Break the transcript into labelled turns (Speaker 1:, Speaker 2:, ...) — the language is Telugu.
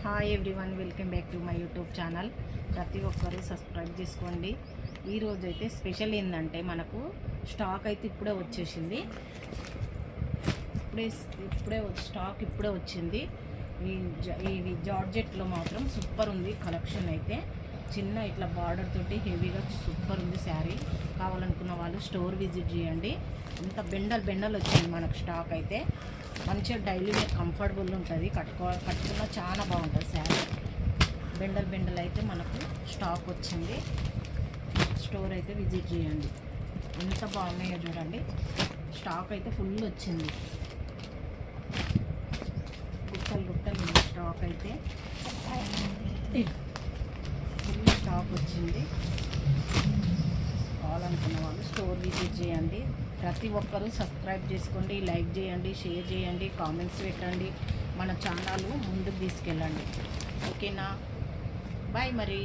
Speaker 1: Hi everyone, welcome back to my YouTube channel. ప్రతి ఒక్కరు సబ్స్క్రైబ్ చేసుకోండి. ఈరోజు అయితే స్పెషల్ ఏంటంటే మనకు స్టాక్ అయితే ఇప్పుడే వచ్చేసింది. స్టాక్ ఇప్పుడే వచ్చింది. ఈ జార్జెట్లో మాత్రం సూపర్ ఉంది కలెక్షన్ అయితే. చిన్న ఇట్లా బార్డర్ తోటి హెవీగా సూపర్ ఉంది శారీ. కావాలనుకున్న వాళ్ళు స్టోర్ విజిట్ చేయండి. ఇంత బెండల్ వచ్చింది మనకు స్టాక్ అయితే. మంచిగా డైలీ వేర్ కంఫర్టబుల్ ఉంటుంది. కట్టుకున్న చాలా బాగుంటుంది శారీ. బెండల్ అయితే మనకు స్టాక్ వచ్చింది. స్టోర్ అయితే విజిట్ చేయండి. ఎంత బాగున్నాయో చూడండి. స్టాక్ అయితే ఫుల్ వచ్చింది. గుట్టలు ఉంది స్టాక్ అయితే. ఫుల్ స్టాక్ వచ్చింది. కావాలనుకున్న వాళ్ళు స్టోర్ విజిట్ చేయండి. ప్రతి ఒక్కరూ సబ్స్క్రైబ్ చేసుకోండి, లైక్ చేయండి, షేర్ చేయండి, కామెంట్స్ పెట్టండి. మన ఛానల్ ముందుకు తీసుకెళ్ళండి. ఓకేనా? బాయ్ మరి.